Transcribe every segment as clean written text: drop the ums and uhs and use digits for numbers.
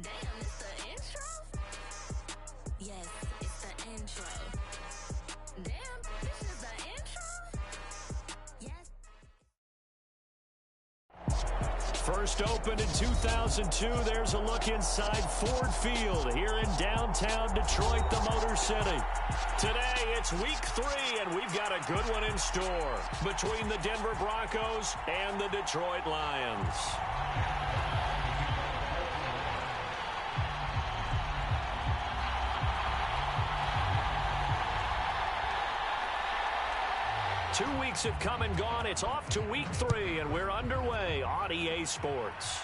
Damn, it's the intro? Yes, it's the intro. Damn, this is the intro? Yes. First opened in 2002, there's a look inside Ford Field here in downtown Detroit, the Motor City. Today, it's week 3, and we've got a good one in store between the Denver Broncos and the Detroit Lions. Two weeks have come and gone. It's off to week 3, and we're underway on EA Sports.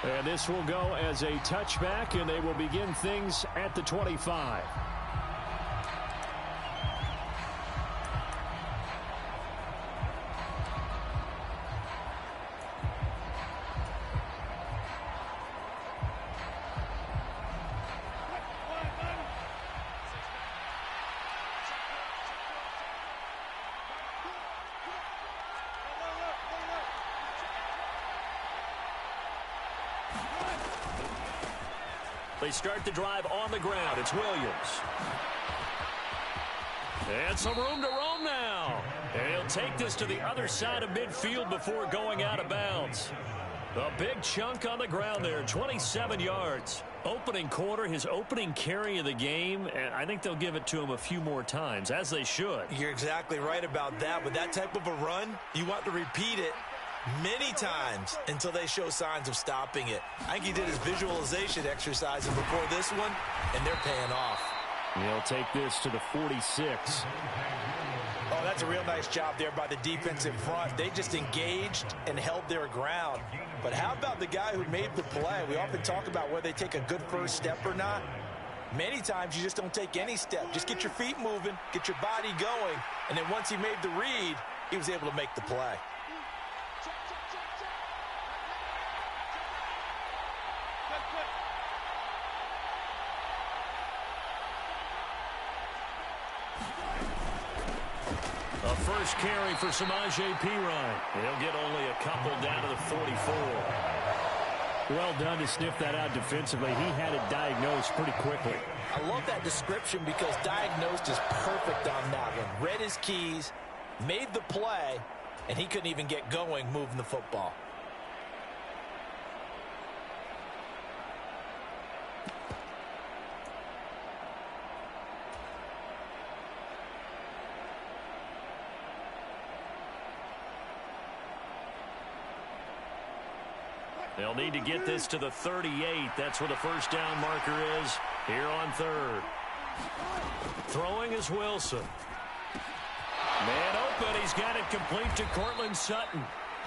And this will go as a touchback, and they will begin things at the 25. They start the drive on the ground. It's Williams. And some room to roam now. And he'll take this to the other side of midfield before going out of bounds. A big chunk on the ground there, 27 yards. Opening quarter, his opening carry of the game, and I think they'll give it to him a few more times, as they should. You're exactly right about that. With that type of a run, you want to repeat it many times until they show signs of stopping it. I think he did his visualization exercises before this one, and they're paying off. He'll take this to the 46. Oh, that's a real nice job there by the defense in front. They just engaged and held their ground. But how about the guy who made the play? We often talk about whether they take a good first step or not. Many times you just don't take any step. Just get your feet moving, get your body going, and then once he made the read, he was able to make the play. A first carry for Samaje Perine. He'll get only a couple down to the 44. Well done to sniff that out defensively. He had it diagnosed pretty quickly. I love that description because diagnosed is perfect on that one. Read his keys, made the play, and he couldn't even get going moving the football. They'll need to get this to the 38. That's where the first down marker is here on third. Throwing is Wilson. Man open. He's got it complete to Cortland Sutton.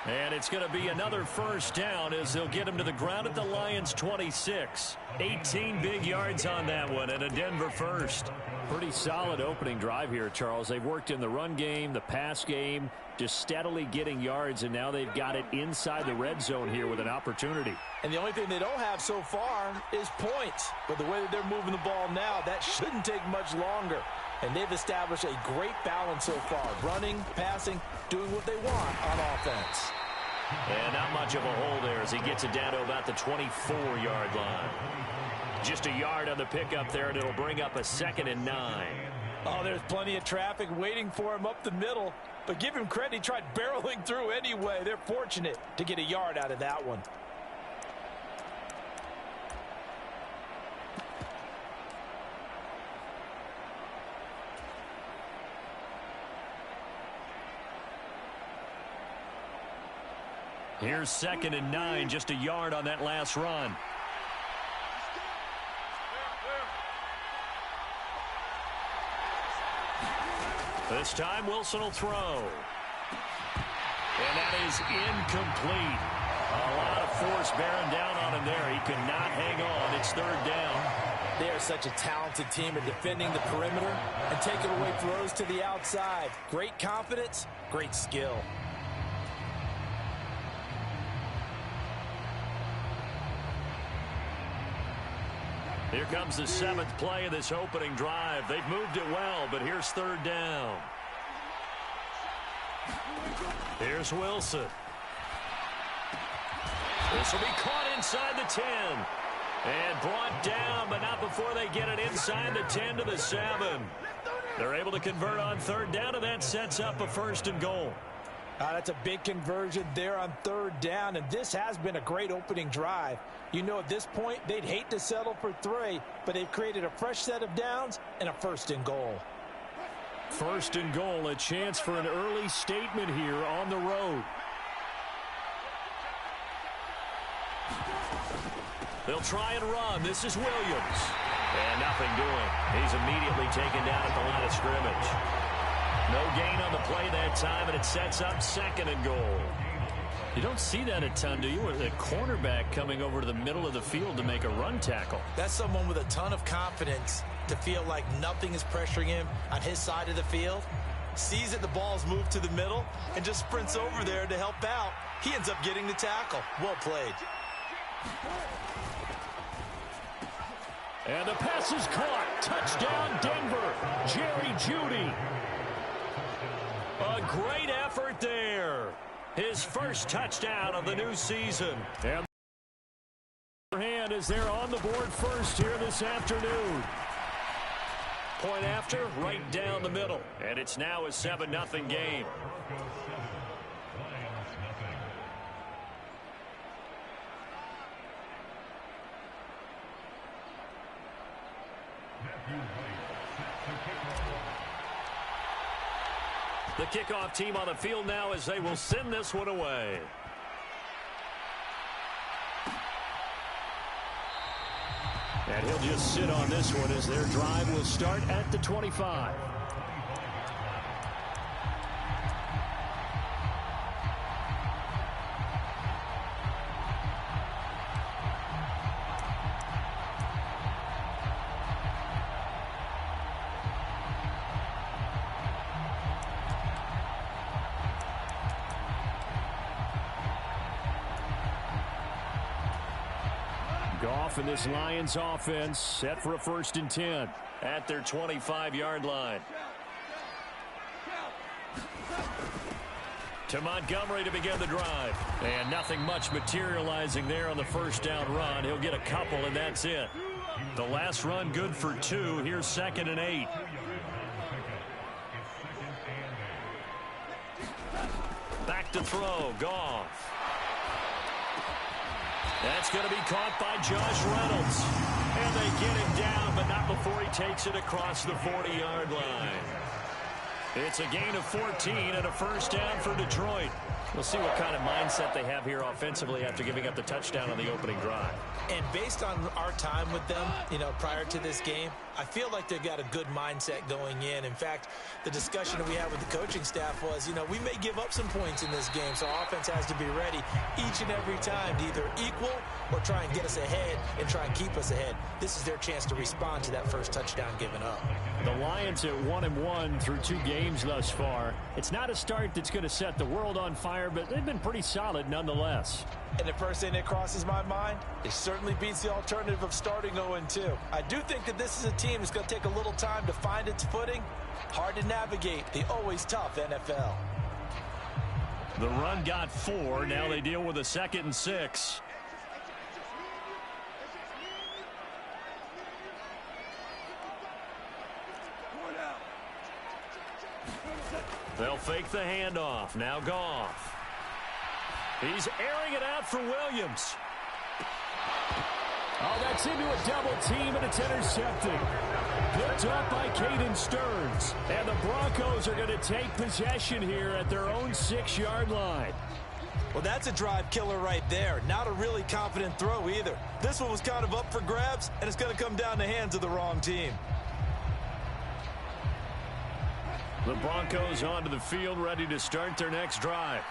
And it's going to be another first down as they'll get him to the ground at the Lions' 26. 18 big yards on that one and a Denver first. Pretty solid opening drive here, Charles. They've worked in the run game, the pass game, just steadily getting yards, and now they've got it inside the red zone here with an opportunity. And the only thing they don't have so far is points. But the way that they're moving the ball now, that shouldn't take much longer. And they've established a great balance so far. Running, passing, doing what they want on offense. And not much of a hole there as he gets it down to about the 24-yard line. Just a yard on the pickup there, and it'll bring up a 2nd and 9. Oh, there's plenty of traffic waiting for him up the middle. But give him credit, he tried barreling through anyway. They're fortunate to get a yard out of that one. Here's 2nd and 9, just a yard on that last run. This time Wilson will throw. And that is incomplete. A lot of force bearing down on him there. He could not hang on. It's 3rd down. They are such a talented team at defending the perimeter and taking away throws to the outside. Great confidence, great skill. Here comes the 7th play of this opening drive. They've moved it well, but here's 3rd down. Here's Wilson. This will be caught inside the 10. And brought down, but not before they get it inside the 10 to the 7. They're able to convert on third down, and that sets up a 1st and goal. That's a big conversion there on third down, and this has been a great opening drive. You know, at this point, they'd hate to settle for 3, but they've created a fresh set of downs and a 1st and goal. 1st and goal, a chance for an early statement here on the road. They'll try and run. This is Williams. And nothing doing. He's immediately taken down at the line of scrimmage. No gain on the play that time, and it sets up 2nd and goal. You don't see that a ton, do you? Or the cornerback coming over to the middle of the field to make a run tackle. That's someone with a ton of confidence to feel like nothing is pressuring him on his side of the field. Sees that the ball's moved to the middle and just sprints over there to help out. He ends up getting the tackle. Well played. And the pass is caught. Touchdown, Denver. Jerry Jeudy. A great effort there. His first touchdown of the new season. And the hand is there on the board first here this afternoon. Point after, right down the middle. And it's now a 7-0 game. The kickoff team on the field now as they will send this one away. And he'll just sit on this one as their drive will start at the 25. Goff and this Lions offense set for a 1st and 10 at their 25-yard line. To Montgomery to begin the drive. And nothing much materializing there on the 1st down run. He'll get a couple, and that's it. The last run good for 2. Here's 2nd and 8. Back to throw. Goff. That's going to be caught by Josh Reynolds. And they get him down, but not before he takes it across the 40-yard line. It's a gain of 14 and a 1st down for Detroit. We'll see what kind of mindset they have here offensively after giving up the touchdown on the opening drive. And based on our time with them, prior to this game, I feel like they've got a good mindset going in. In fact, the discussion that we had with the coaching staff was, we may give up some points in this game, so our offense has to be ready each and every time to either equal or try and get us ahead and try and keep us ahead. This is their chance to respond to that first touchdown given up. The Lions at 1-1 through 2 games thus far. It's not a start that's going to set the world on fire, but they've been pretty solid nonetheless. And the first thing that crosses my mind, it certainly beats the alternative of starting 0-2. I do think that this is a team that's going to take a little time to find its footing. Hard to navigate the always tough NFL. The run got 4. Now they deal with a 2nd and 6. They'll fake the handoff. Now Goff. He's airing it out for Williams. Oh, that's into a double team, and it's intercepted. Picked up by Caden Stearns. And the Broncos are going to take possession here at their own 6-yard line. Well, that's a drive killer right there. Not a really confident throw either. This one was kind of up for grabs, and it's going to come down the hands of the wrong team. The Broncos onto the field, ready to start their next drive.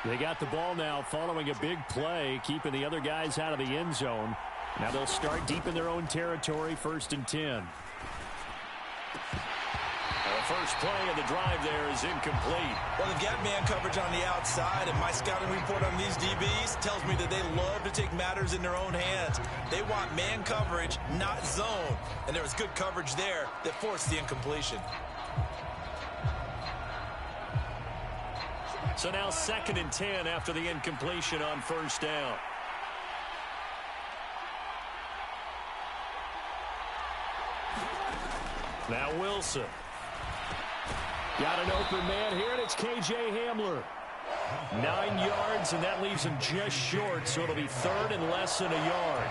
They got the ball now following a big play, keeping the other guys out of the end zone. Now they'll start deep in their own territory, 1st and 10. The first play of the drive there is incomplete. Well, they've got man coverage on the outside, and my scouting report on these DBs tells me that they love to take matters in their own hands. They want man coverage, not zone. And there was good coverage there that forced the incompletion. So now 2nd and 10 after the incompletion on 1st down. Now Wilson. Got an open man here, and it's K.J. Hamler. 9 yards, and that leaves him just short, so it'll be third and less than a yard.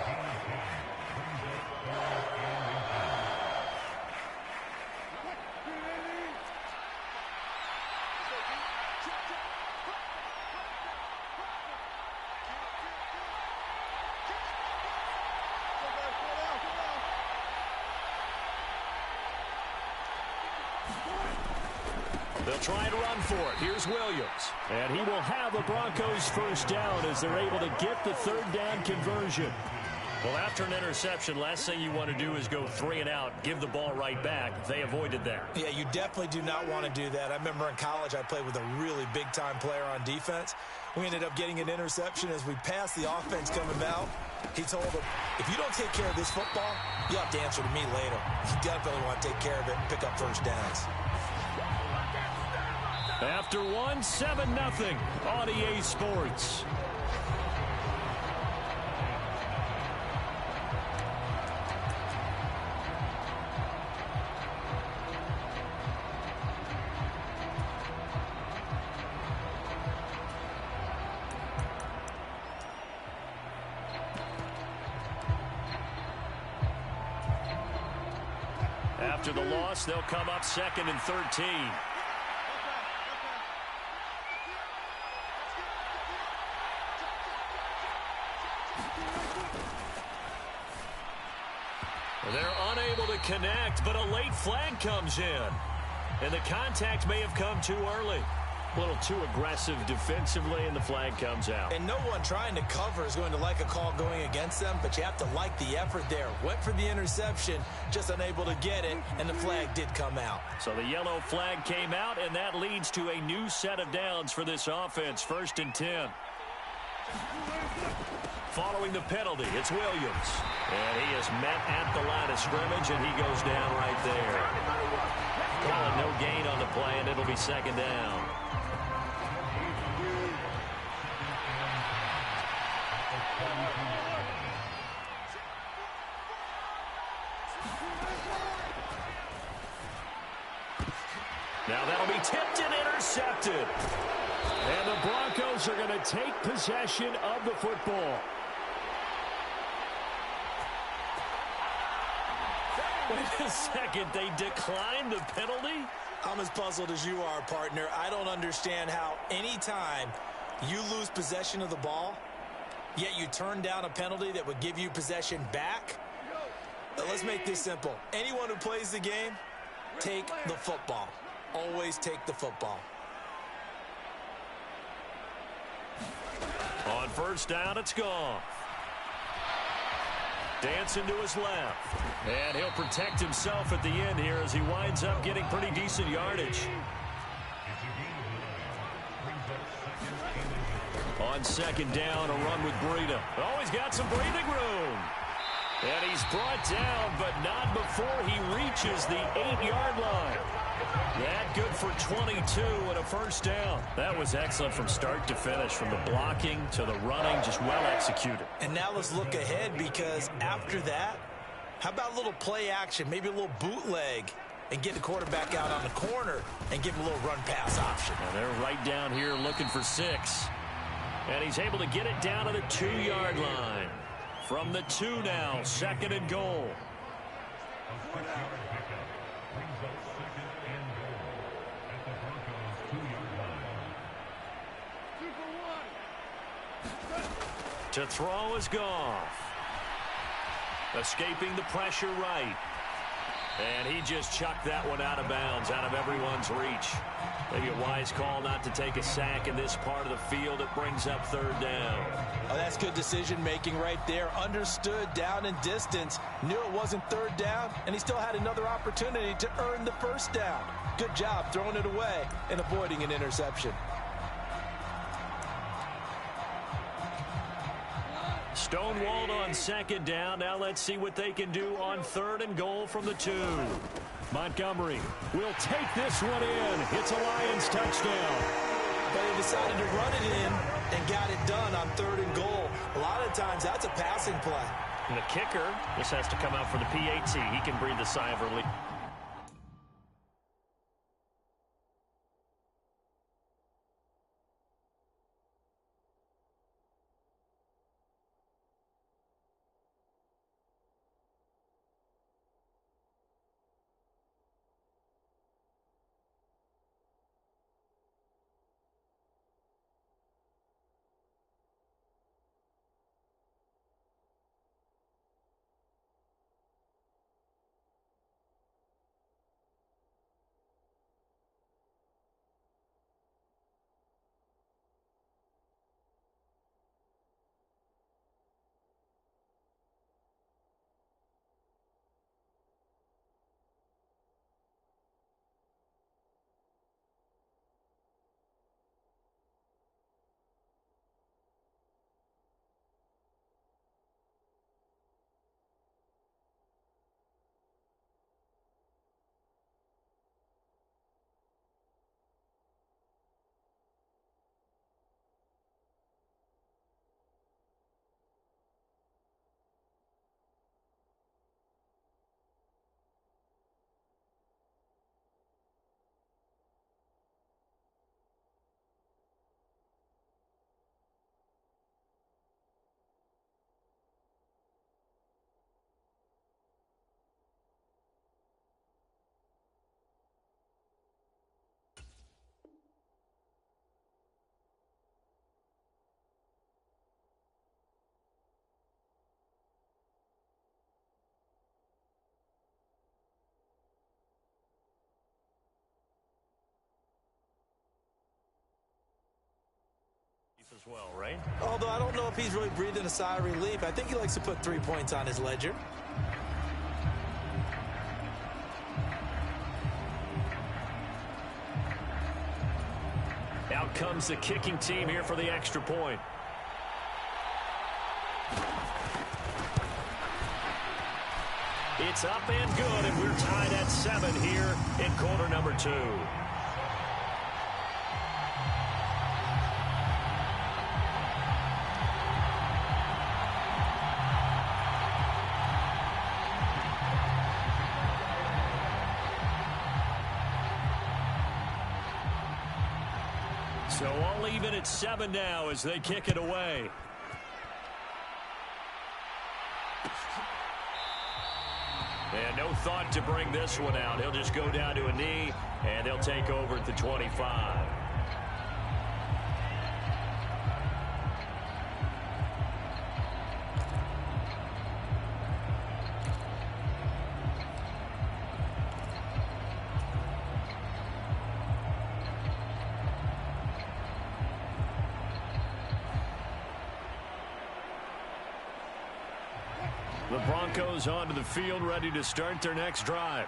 They'll try and run for it. Here's Williams. And he will have the Broncos first down as they're able to get the third down conversion. Well, after an interception, last thing you want to do is go 3 and out, give the ball right back. They avoided that. Yeah, you definitely do not want to do that. I remember in college I played with a really big-time player on defense. We ended up getting an interception as we passed the offense coming out. He told him, if you don't take care of this football, you'll have to answer to me later. You definitely want to take care of it and pick up first downs. After 1, 7-0 on EA Sports. After the loss, they'll come up 2nd and 13. They're unable to connect, but a late flag comes in. And the contact may have come too early. A little too aggressive defensively, and the flag comes out. And no one trying to cover is going to like a call going against them, but you have to like the effort there. Went for the interception, just unable to get it, and the flag did come out. So the yellow flag came out, and that leads to a new set of downs for this offense. 1st and 10. Following the penalty, it's Williams. And he is met at the line of scrimmage, and he goes down right there. Calling no gain on the play, and it'll be 2nd down. Now that'll be tipped and intercepted. And the Broncos are going to take possession of the football. Wait a second, they declined the penalty? I'm as puzzled as you are, partner. I don't understand how anytime you lose possession of the ball, yet you turn down a penalty that would give you possession back. Let's make this simple. Anyone who plays the game, take the football. Always take the football. On 1st down, it's gone. Dancing to his left. And he'll protect himself at the end here as he winds up getting pretty decent yardage. On 2nd down, a run with Breida. Oh, he's got some breathing room. And he's brought down, but not before he reaches the 8-yard line. That good for 22 and a 1st down. That was excellent from start to finish, from the blocking to the running, just well executed. And now let's look ahead, because after that, how about a little play action, maybe a little bootleg, and get the quarterback out on the corner and give him a little run pass option. And they're right down here looking for 6. And he's able to get it down to the 2-yard line. From the 2 now, 2nd and goal. To throw is Goff. Escaping the pressure right. And he just chucked that one out of bounds, out of everyone's reach. Maybe a wise call not to take a sack in this part of the field. It brings up 3rd down. Oh, that's good decision-making right there. Understood down and distance. Knew it wasn't 3rd down, and he still had another opportunity to earn the 1st down. Good job throwing it away and avoiding an interception. Stonewalled on 2nd down. Now let's see what they can do on 3rd and goal from the 2. Montgomery will take this one in. It's a Lions touchdown. But they decided to run it in and got it done on 3rd and goal. A lot of times that's a passing play. And the kicker, this has to come out for the PAT. He can breathe a sigh of relief. well, right? Although I don't know if he's really breathing a sigh of relief. I think he likes to put 3 points on his ledger. Out comes the kicking team here for the extra point. It's up and good, and we're tied at 7 here in quarter number 2. So all even at 7 now as they kick it away. And no thought to bring this one out. He'll just go down to a knee, and they'll take over at the 25. The Broncos onto the field, ready to start their next drive.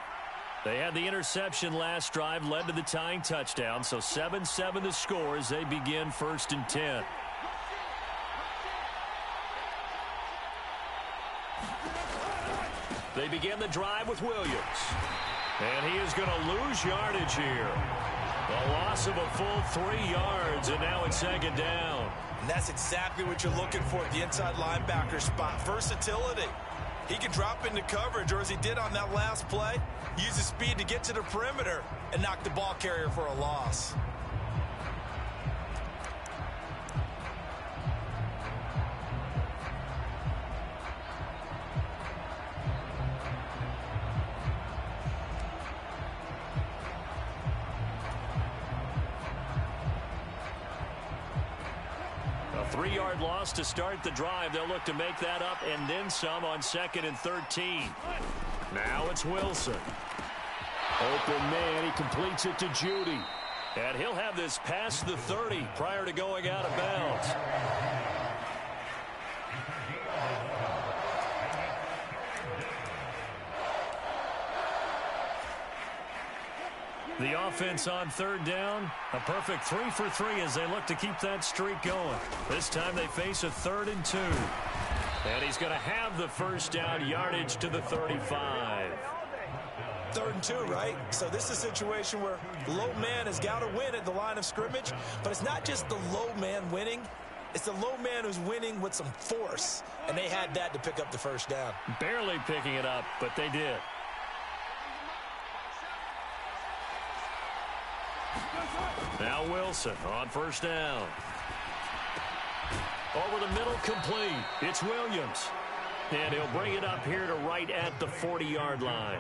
They had the interception last drive, led to the tying touchdown, so 7-7 the score as they begin 1st and 10. They begin the drive with Williams. And he is going to lose yardage here. A loss of a full 3 yards, and now it's 2nd down. And that's exactly what you're looking for at the inside linebacker spot. Versatility. He can drop into coverage, or as he did on that last play, use his speed to get to the perimeter and knock the ball carrier for a loss. A 3-yard loss to start the drive. They'll look to make that up and then some on 2nd and 13. Now it's Wilson. Open man. He completes it to Judy. And he'll have this past the 30 prior to going out of bounds. The offense on 3rd down, a perfect 3 for 3 as they look to keep that streak going. This time they face a 3rd and 2. And he's going to have the 1st down, yardage to the 35. 3rd and 2, right? So this is a situation where low man has got to win at the line of scrimmage, but it's not just the low man winning. It's the low man who's winning with some force, and they had that to pick up the 1st down. Barely picking it up, but they did. Now Wilson on 1st down. Over the middle, complete. It's Williams. And he'll bring it up here to right at the 40-yard line.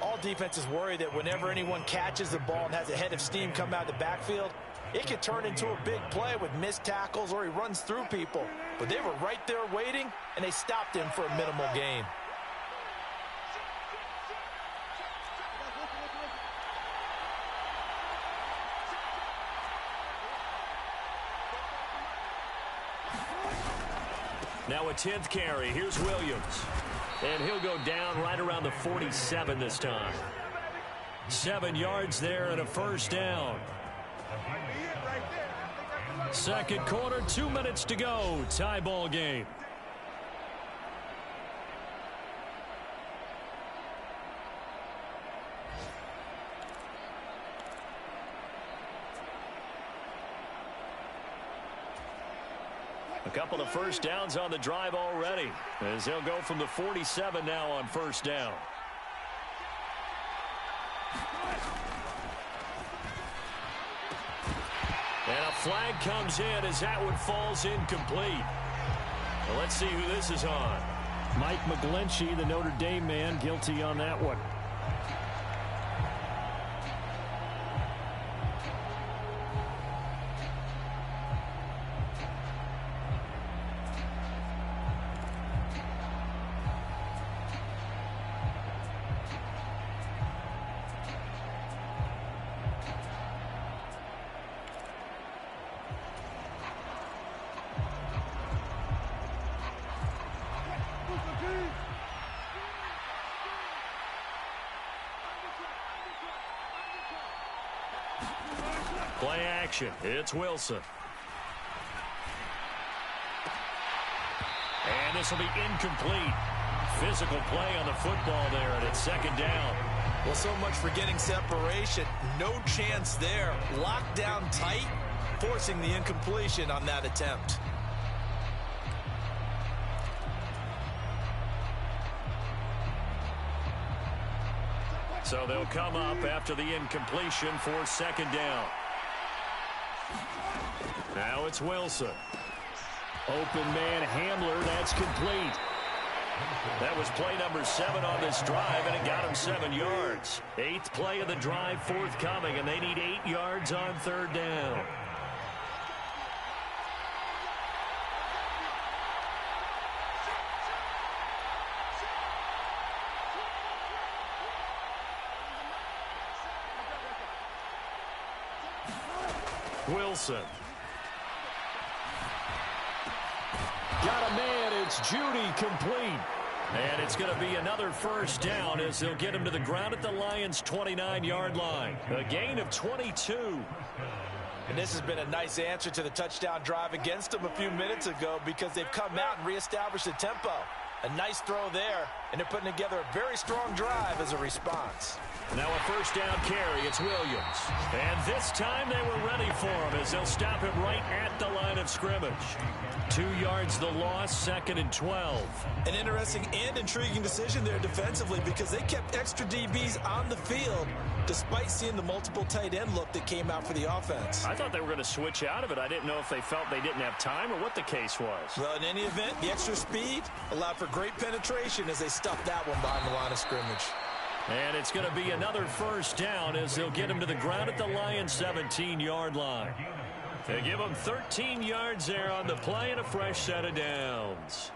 All defenses worry that whenever anyone catches the ball and has a head of steam come out of the backfield, it could turn into a big play with missed tackles or he runs through people. But they were right there waiting, and they stopped him for a minimal gain. Now a 10th carry. Here's Williams. And he'll go down right around the 47 this time. 7 yards there and a 1st down. 2nd quarter, 2 minutes to go. Tie ball game. A couple of 1st downs on the drive already, as they'll go from the 47 now on 1st down. And a flag comes in as that one falls incomplete. Well, let's see who this is on. Mike McGlinchey, the Notre Dame man, guilty on that one. Play action. It's Wilson. And this will be incomplete. Physical play on the football there, and it's second down. Well, so much for getting separation. No chance there. Locked down tight, forcing the incompletion on that attempt. So they'll come up after the incompletion for second down. Now it's Wilson. Open man Hamler, that's complete. That was play number 7 on this drive, and it got him 7 yards. 8th play of the drive forthcoming, and they need 8 yards on third down. Wilson. Got a man. It's Judy, complete. And it's going to be another first down as they'll get him to the ground at the Lions' 29-yard line. A gain of 22. And this has been a nice answer to the touchdown drive against them a few minutes ago because they've come out and reestablished the tempo. A nice throw there, and they're putting together a very strong drive as a response. Now a first down carry, it's Williams. And this time they were ready for him as they'll stop him right at the line of scrimmage. 2 yards the loss, 2nd and 12. An interesting and intriguing decision there defensively because they kept extra DBs on the field despite seeing the multiple tight end look that came out for the offense. I thought they were going to switch out of it. I didn't know if they felt they didn't have time or what the case was. Well, in any event, the extra speed allowed for great penetration as they stuffed that one behind the line of scrimmage. And it's going to be another first down as they'll get him to the ground at the Lions' 17-yard line. They give him 13 yards there on the play and a fresh set of downs.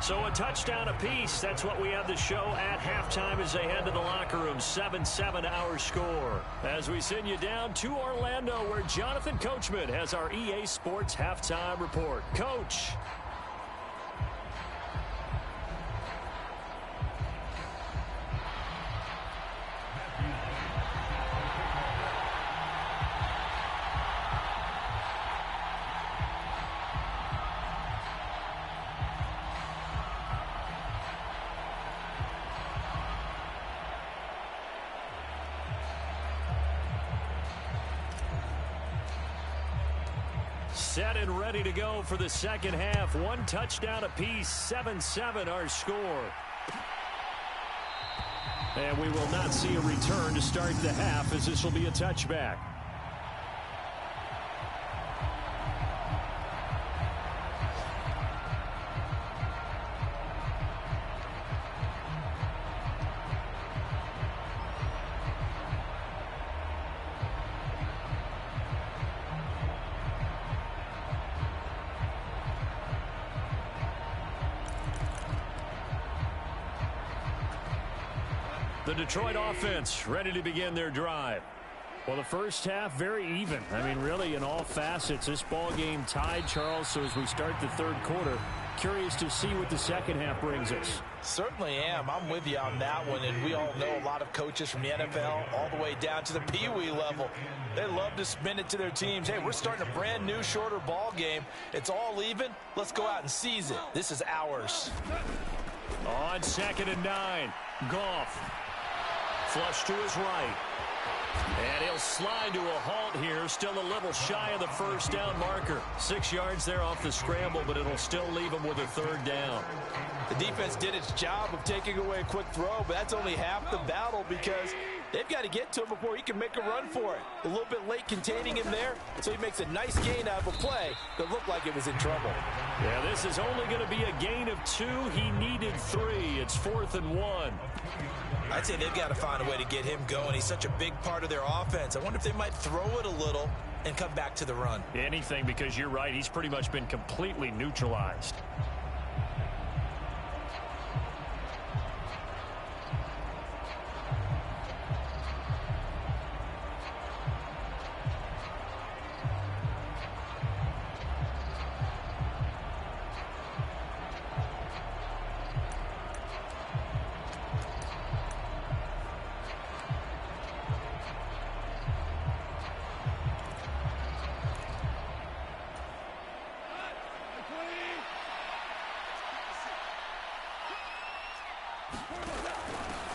So a touchdown apiece. That's what we have to show at halftime as they head to the locker room. 7-7 our score. As we send you down to Orlando where Jonathan Coachman has our EA Sports halftime report. Coach. Set and ready to go for the second half. One touchdown apiece, 7-7 our score. And we will not see a return to start the half as this will be a touchback. The Detroit offense ready to begin their drive. Well, the first half very even. I mean, really in all facets. This ball game tied, Charles. So as we start the third quarter, curious to see what the second half brings us. Certainly am. I'm with you on that one. And we all know a lot of coaches from the NFL all the way down to the Pee-wee level. They love to spin it to their teams. Hey, we're starting a brand new, shorter ball game. It's all even. Let's go out and seize it. This is ours. On 2nd and 9, Goff. Flush to his right. And he'll slide to a halt here. Still a little shy of the first down marker. 6 yards there off the scramble, but it'll still leave him with a third down. The defense did its job of taking away a quick throw, but that's only half the battle because they've got to get to him before he can make a run for it. A little bit late containing him there, so he makes a nice gain out of a play that looked like it was in trouble. Yeah, this is only going to be a gain of 2. He needed 3. It's 4th and 1. I'd say they've got to find a way to get him going. He's such a big part of their offense. I wonder if they might throw it a little and come back to the run. Anything, because you're right. He's pretty much been completely neutralized.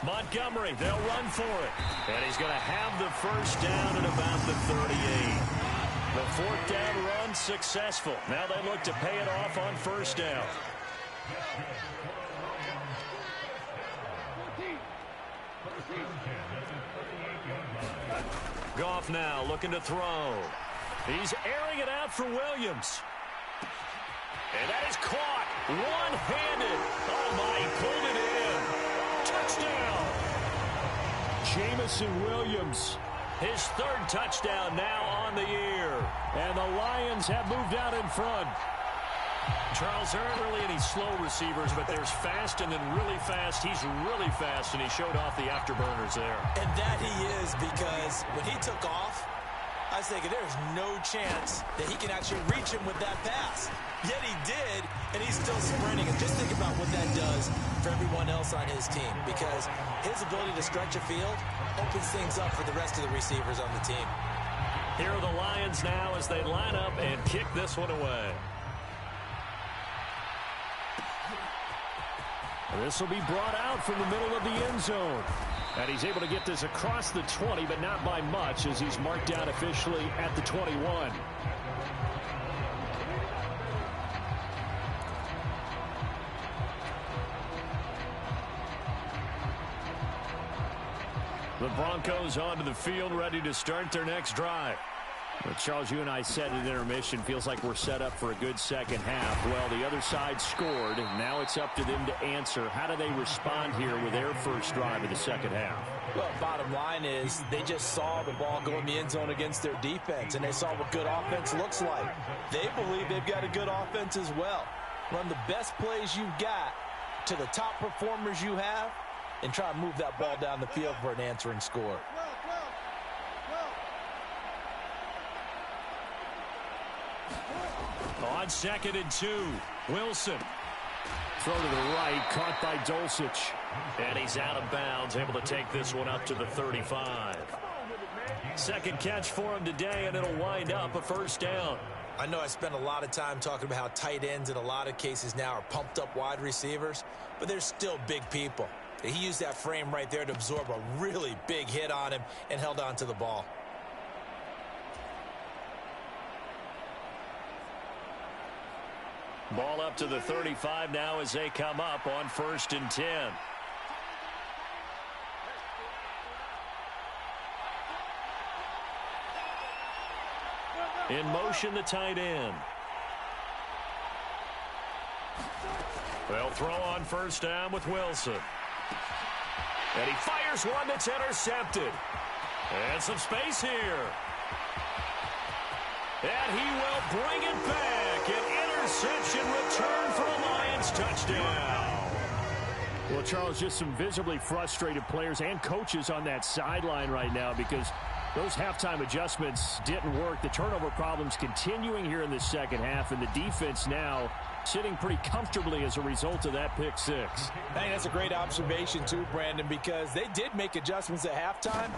Montgomery, they'll run for it. And he's going to have the first down at about the 38. The fourth down run successful. Now they look to pay it off on first down. Goff now looking to throw. He's airing it out for Williams. And that is caught one-handed. Oh, my, he pulled it in. Touchdown. Jamison Williams, his third touchdown now on the year. And the Lions have moved out in front. Charles, there aren't really any slow receivers, but there's fast and then really fast. He's really fast, and he showed off the afterburners there. And that he is, because when he took off, I was thinking there's no chance that he can actually reach him with that pass. Yet he did, and he's still sprinting. And just think about what that does for everyone else on his team, because his ability to stretch a field opens things up for the rest of the receivers on the team. Here are the Lions now as they line up and kick this one away. This will be brought out from the middle of the end zone. And he's able to get this across the 20, but not by much, as he's marked out officially at the 21. The Broncos onto the field, ready to start their next drive. Well, Charles, you and I said at intermission, feels like we're set up for a good second half. Well, the other side scored, and now it's up to them to answer. How do they respond here with their first drive of the second half? Well, bottom line is they just saw the ball go in the end zone against their defense, and they saw what good offense looks like. They believe they've got a good offense as well. Run the best plays you've got to the top performers you have, and try to move that ball down the field for an answering score. On 2nd and 2, Wilson. Throw to the right, caught by Dulcich. And he's out of bounds, able to take this one up to the 35. Second catch for him today, and it'll wind up a first down. I know I spent a lot of time talking about how tight ends in a lot of cases now are pumped up wide receivers, but they're still big people. He used that frame right there to absorb a really big hit on him and held on to the ball. Ball up to the 35 now as they come up on 1st and 10. In motion, the tight end. They'll throw on first down with Wilson. And he fires one that's intercepted. And some space here. And he will bring it back. An interception return for a Lions touchdown. Well, Charles, just some visibly frustrated players and coaches on that sideline right now because those halftime adjustments didn't work. The turnover problems continuing here in the second half, and the defense now sitting pretty comfortably as a result of that pick six. I think that's a great observation too, Brandon, because they did make adjustments at halftime.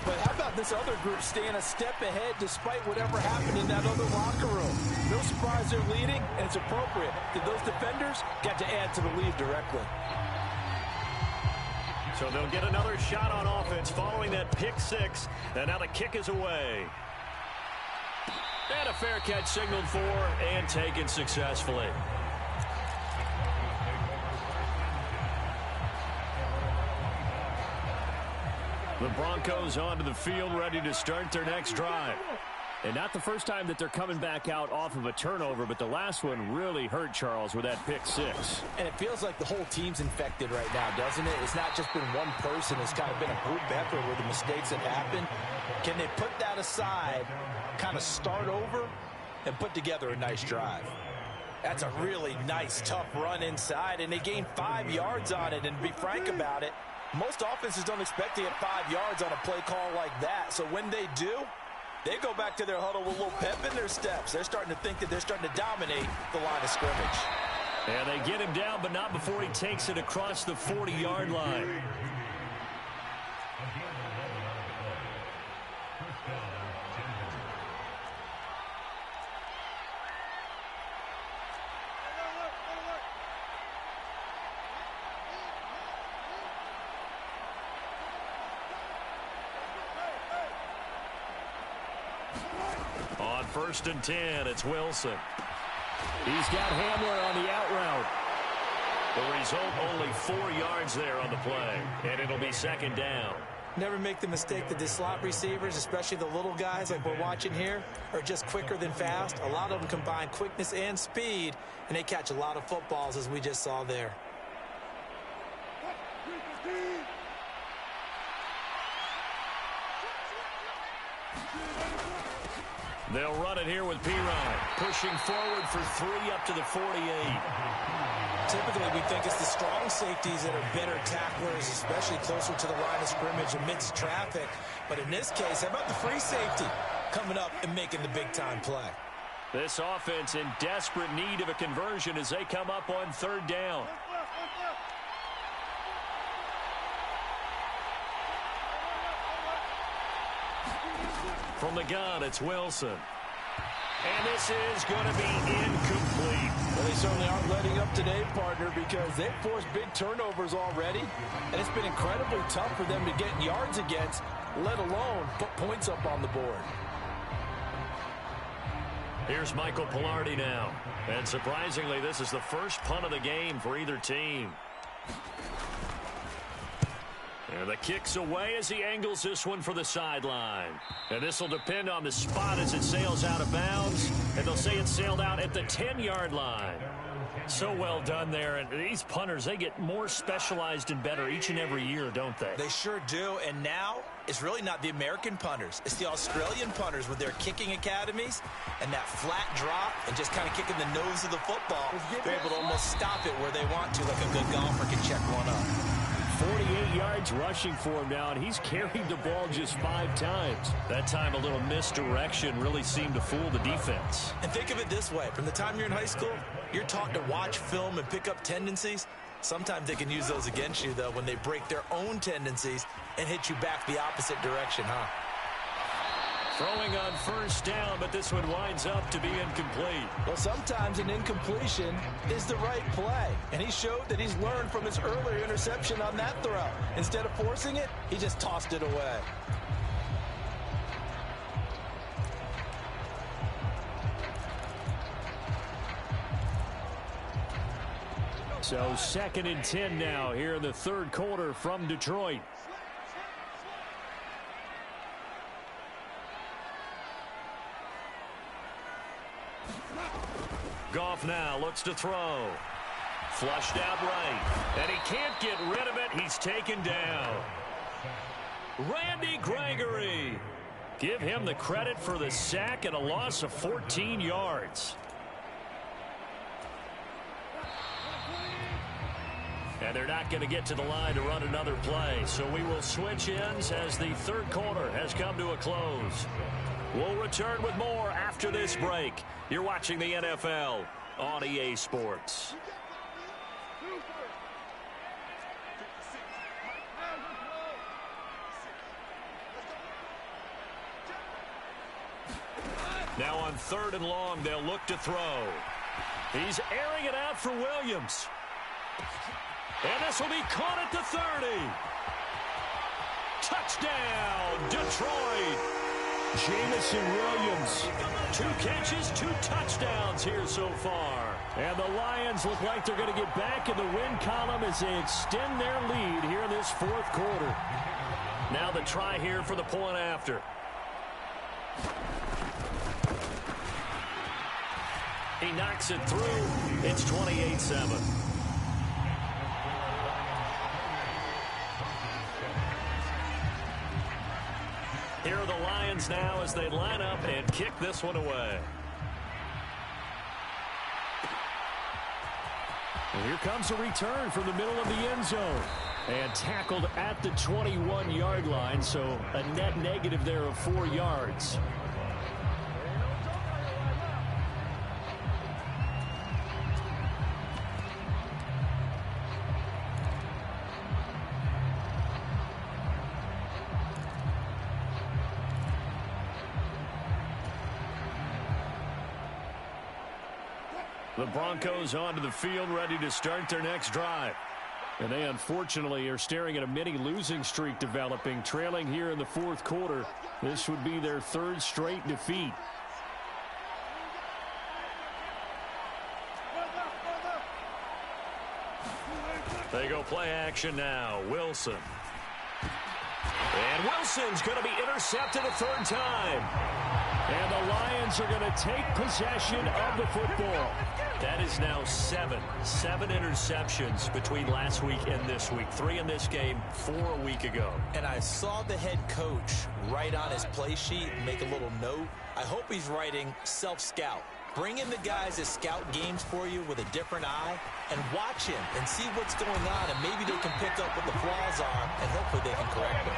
But how about this other group staying a step ahead despite whatever happened in that other locker room? No surprise they're leading, and it's appropriate that those defenders got to add to the lead directly. So they'll get another shot on offense following that pick six, and now the kick is away. And a fair catch signaled for and taken successfully. The Broncos onto the field, ready to start their next drive. And not the first time that they're coming back out off of a turnover, but the last one really hurt, Charles, with that pick six. And it feels like the whole team's infected right now, doesn't it? It's not just been one person. It's kind of been a group effort with the mistakes that happened. Can they put that aside, kind of start over, and put together a nice drive? That's a really nice, tough run inside, and they gained 5 yards on it. And to be frank about it, most offenses don't expect to get 5 yards on a play call like that. So when they do, they go back to their huddle with a little pep in their steps. They're starting to think that they're starting to dominate the line of scrimmage. And they get him down, but not before he takes it across the 40-yard line. 1st and 10. It's Wilson. He's got Hamler on the out route. The result, only 4 yards there on the play, and it'll be 2nd down. Never make the mistake that the slot receivers, especially the little guys like we're watching here, are just quicker than fast. A lot of them combine quickness and speed, and they catch a lot of footballs, as we just saw there. They'll run it here with Pirine, pushing forward for 3 up to the 48. Typically, we think it's the strong safeties that are better tacklers, especially closer to the line of scrimmage amidst traffic. But in this case, how about the free safety coming up and making the big-time play? This offense in desperate need of a conversion as they come up on 3rd down. From the gun, it's Wilson. And this is going to be incomplete. Well, they certainly aren't letting up today, partner, because they've forced big turnovers already, and it's been incredibly tough for them to get yards against, let alone put points up on the board. Here's Michael Pilardi now. And surprisingly, this is the first punt of the game for either team. And the kick's away as he angles this one for the sideline. And this will depend on the spot as it sails out of bounds. And they'll say it sailed out at the 10-yard line. So well done there. And these punters, they get more specialized and better each and every year, don't they? They sure do. And now it's really not the American punters. It's the Australian punters with their kicking academies and that flat drop and just kind of kicking the nose of the football. They're able to almost stop it where they want to, like a good golfer can check one up. 48 yards rushing for him now, and he's carried the ball just 5 times. That time a little misdirection really seemed to fool the defense. And think of it this way. From the time you're in high school, you're taught to watch film and pick up tendencies. Sometimes they can use those against you, though, when they break their own tendencies and hit you back the opposite direction, huh? Throwing on 1st down, but this one winds up to be incomplete. Well, sometimes an incompletion is the right play. And he showed that he's learned from his earlier interception on that throw. Instead of forcing it, he just tossed it away. So 2nd and 10 now here in the 3rd quarter from Detroit. Goff now looks to throw. Flushed out right. And he can't get rid of it. He's taken down. Randy Gregory. Give him the credit for the sack and a loss of 14 yards. And they're not going to get to the line to run another play. So we will switch ends as the 3rd quarter has come to a close. We'll return with more after this break. You're watching the NFL on EA Sports. Now on 3rd and long, they'll look to throw. He's airing it out for Williams. And this will be caught at the 30. Touchdown, Detroit. Jamison Williams. 2 catches, 2 touchdowns here so far. And the Lions look like they're going to get back in the win column as they extend their lead here in this 4th quarter. Now the try here for the point after. He knocks it through. It's 28-7. Here are the Lions now as they line up and kick this one away. And here comes a return from the middle of the end zone. And tackled at the 21-yard line, so a net negative there of 4 yards. The Broncos onto the field, ready to start their next drive. And they unfortunately are staring at a mini losing streak developing, trailing here in the 4th quarter. This would be their 3rd straight defeat. They go play action now. Wilson. And Wilson's going to be intercepted a third time. And the Lions are going to take possession of the football. That is now seven interceptions between last week and this week. 3 in this game, 4 a week ago. And I saw the head coach write on his play sheet, make a little note. I hope he's writing self-scout. Bring in the guys that scout games for you with a different eye and watch him and see what's going on, and maybe they can pick up what the flaws are, and hopefully they can correct them.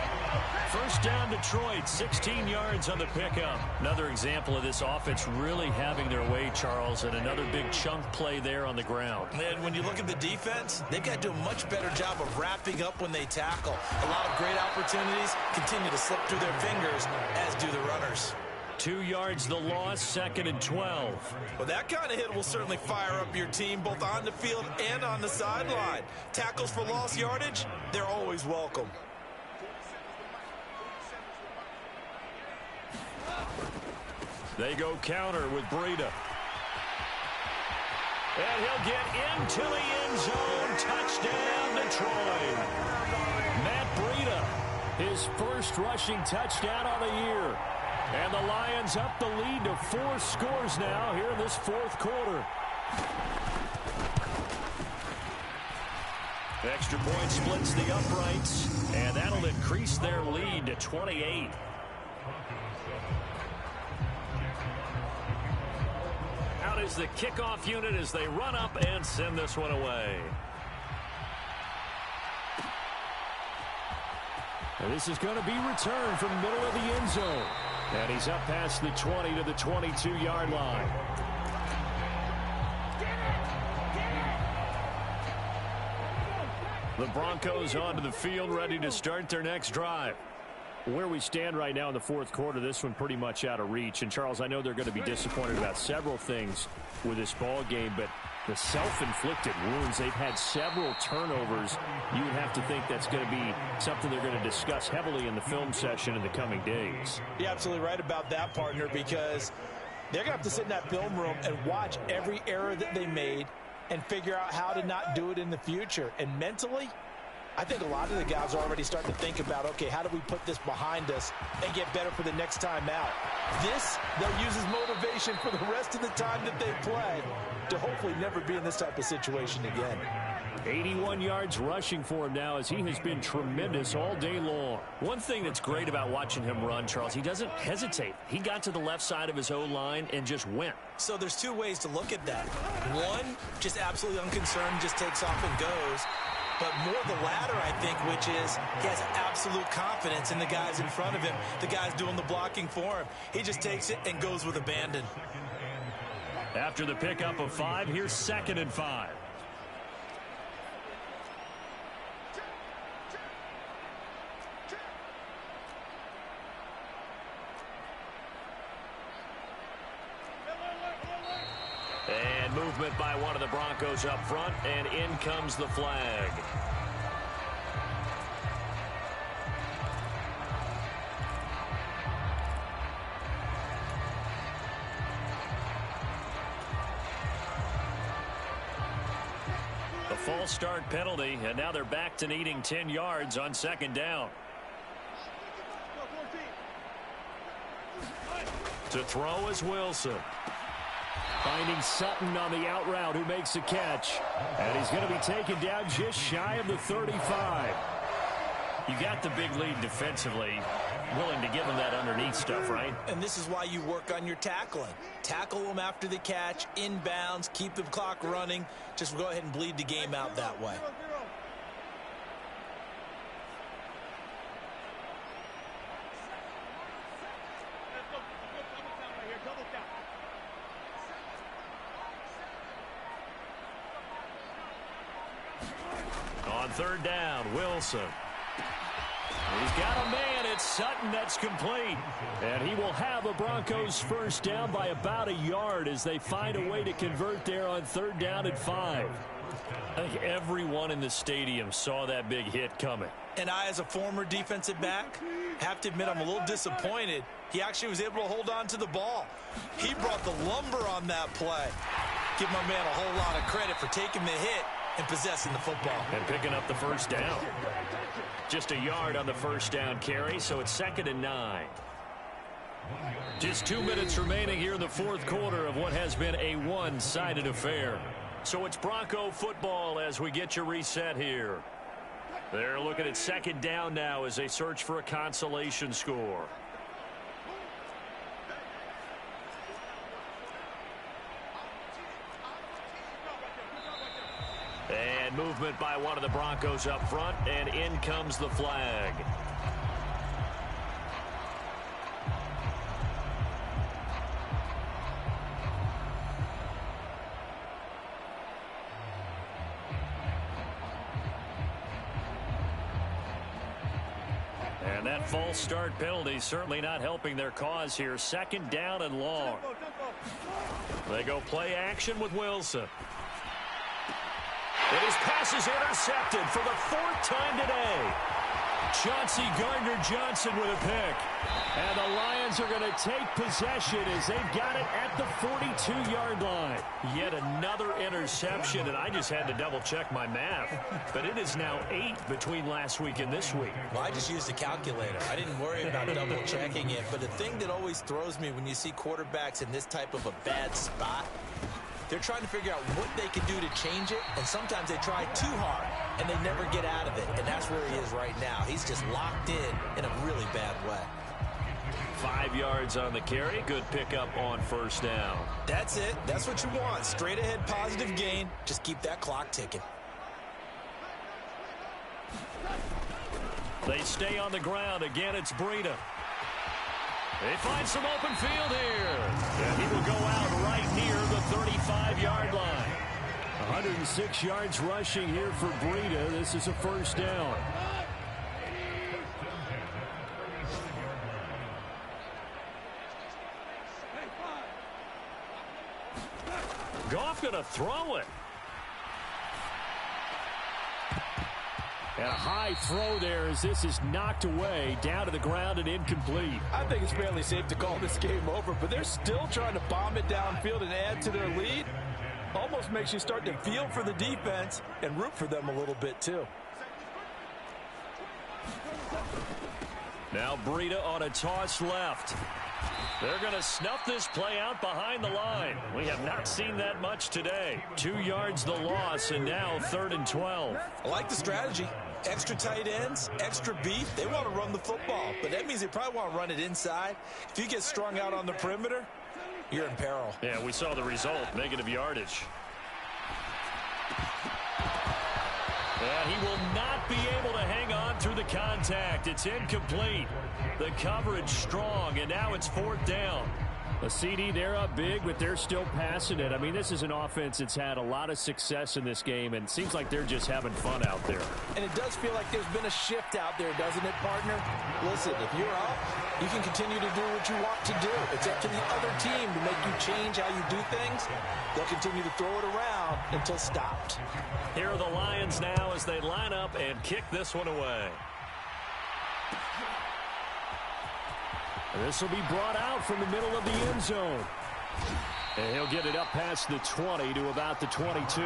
First down, Detroit, 16 yards on the pickup. Another example of this offense really having their way, Charles, and another big chunk play there on the ground. And when you look at the defense, they've got to do a much better job of wrapping up when they tackle. A lot of great opportunities continue to slip through their fingers, as do the runners. 2 yards the loss, 2nd and 12. Well, that kind of hit will certainly fire up your team both on the field and on the sideline. Tackles for lost yardage, they're always welcome. They go counter with Breida. And he'll get into the end zone. Touchdown, Detroit. Matt Breida, his first rushing touchdown on the year. And the Lions up the lead to 4 scores now here in this 4th quarter. Extra point splits the uprights, and that'll increase their lead to 28. Out is the kickoff unit as they run up and send this one away. And this is going to be returned from the middle of the end zone. And he's up past the 20 to the 22-yard line. The Broncos onto the field, ready to start their next drive. Where we stand right now in the 4th quarter, this one pretty much out of reach. And, Charles, I know they're going to be disappointed about several things with this ball game, but the self-inflicted wounds, they've had several turnovers. You would have to think that's going to be something they're going to discuss heavily in the film session in the coming days. You're absolutely right about that, partner, because they're going to have to sit in that film room and watch every error that they made and figure out how to not do it in the future. And mentally, I think a lot of the guys are already starting to think about, okay, how do we put this behind us and get better for the next time out? This, they'll use as motivation for the rest of the time that they play to hopefully never be in this type of situation again. 81 yards rushing for him now as he has been tremendous all day long. One thing that's great about watching him run, Charles, he doesn't hesitate. He got to the left side of his O-line and just went. So there's 2 ways to look at that. One, just absolutely unconcerned, just takes off and goes. But more the latter, I think, which is he has absolute confidence in the guys in front of him, the guys doing the blocking for him. He just takes it and goes with abandon. After the pickup of 5, here's 2nd and 5. And movement by one of the Broncos up front, and in comes the flag. A false start penalty, and now they're back to needing 10 yards on 2nd down. To throw is Wilson. Finding Sutton on the out route, who makes the catch. And he's going to be taken down just shy of the 35. You got the big lead defensively. Willing to give him that underneath stuff, right? And this is why you work on your tackling. Tackle them after the catch, inbounds, keep the clock running. Just go ahead and bleed the game out that way. On 3rd down, Wilson. He's got a man. It's Sutton that's complete. And he will have a Broncos first down by about a yard as they find a way to convert there on 3rd down and 5. I think everyone in the stadium saw that big hit coming. And I, as a former defensive back, have to admit I'm a little disappointed. He actually was able to hold on to the ball. He brought the lumber on that play. Give my man a whole lot of credit for taking the hit and possessing the football. And picking up the first down. Just a yard on the first down carry, so it's 2nd and 9. Just 2 minutes remaining here in the fourth quarter of what has been a one-sided affair. So it's Bronco football as we get you reset here. They're looking at 2nd down now as they search for a consolation score. And movement by one of the Broncos up front, and in comes the flag. And that false start penalty certainly not helping their cause here. 2nd down and long. They go play action with Wilson. And his pass is intercepted for the 4th time today. Chauncey Gardner-Johnson with a pick. And the Lions are going to take possession as they've got it at the 42-yard line. Yet another interception, and I just had to double-check my math. But it is now 8 between last week and this week. Well, I just used a calculator. I didn't worry about double-checking it. But the thing that always throws me when you see quarterbacks in this type of a bad spot, they're trying to figure out what they can do to change it, and sometimes they try too hard, and they never get out of it. And that's where he is right now. He's just locked in a really bad way. 5 yards on the carry. Good pickup on first down. That's it. That's what you want. Straight ahead positive gain. Just keep that clock ticking. They stay on the ground. Again, it's Breida. They find some open field here. And he will go out right near the 35-yard line. 106 yards rushing here for Breida. This is a first down. Goff going to throw it. And a high throw there as this is knocked away, down to the ground and incomplete. I think it's fairly safe to call this game over, but they're still trying to bomb it downfield and add to their lead. Almost makes you start to feel for the defense and root for them a little bit too. Now Breida on a toss left. They're going to snuff this play out behind the line. We have not seen that much today. 2 yards the loss, and now 3rd and 12. I like the strategy. Extra tight ends, extra beef. They want to run the football, but that means they probably want to run it inside. If you get strung out on the perimeter, you're in peril. Yeah, we saw the result, negative yardage. And he will not be able to hang on through the contact. It's incomplete. The coverage strong, and now it's 4th down. A CD, they're up big, but they're still passing it. I mean, this is an offense that's had a lot of success in this game, and it seems like they're just having fun out there. And it does feel like there's been a shift out there, doesn't it, partner? Listen, if you're up, you can continue to do what you want to do. It's up to the other team to make you change how you do things. They'll continue to throw it around until stopped. Here are the Lions now as they line up and kick this one away. This will be brought out from the middle of the end zone. And he'll get it up past the 20 to about the 22.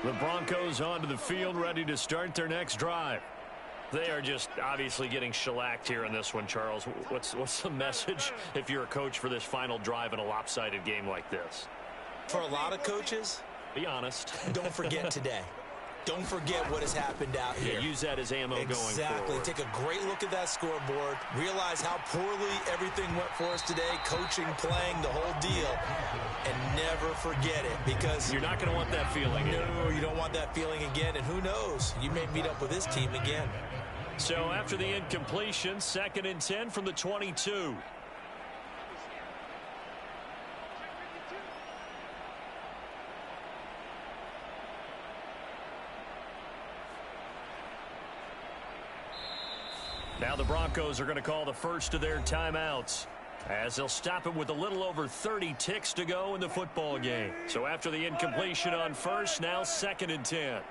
The Broncos onto the field, ready to start their next drive. They are just obviously getting shellacked here in this one, Charles. What's the message if you're a coach for this final drive in a lopsided game like this? For a lot of coaches, be honest. Don't forget today. Don't forget what has happened out here. Yeah, use that as ammo going forward. Exactly. Take a great look at that scoreboard. Realize how poorly everything went for us today. Coaching, playing, the whole deal. And never forget it, because you're not going to want that feeling. No, you don't want that feeling again. And who knows? You may meet up with this team again. So after the incompletion, 2nd and 10 from the 22. Now the Broncos are going to call the first of their timeouts, as they'll stop it with a little over 30 ticks to go in the football game. So after the incompletion on first, now 2nd and 10.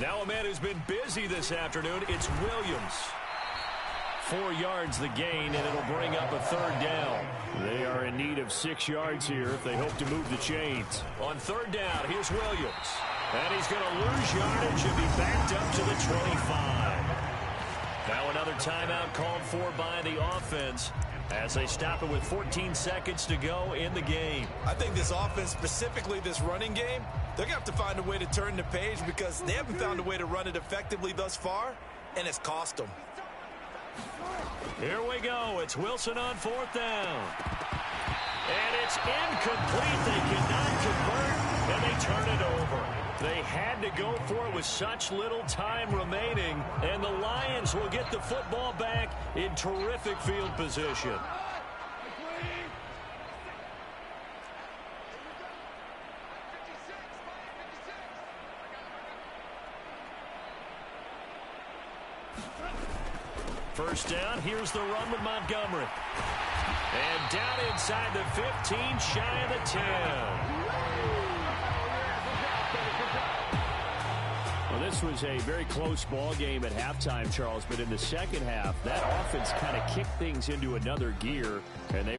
Now a man who's been busy this afternoon, it's Williams. 4 yards the gain, and it'll bring up a third down. They are in need of 6 yards here if they hope to move the chains. On third down, here's Williams. And he's going to lose yardage and be backed up to the 25. Now another timeout called for by the offense as they stop it with 14 seconds to go in the game. I think this offense, specifically this running game, they're going to have to find a way to turn the page because they haven't found a way to run it effectively thus far, and it's cost them. Here we go. It's Wilson on fourth down. And it's incomplete. They cannot convert, and they turn it over. They had to go for it with such little time remaining, and the Lions will get the football back in terrific field position. First down, here's the run with Montgomery. And down inside the 15, shy of the 10. Well, this was a very close ball game at halftime, Charles, but in the second half, that offense kind of kicked things into another gear, and they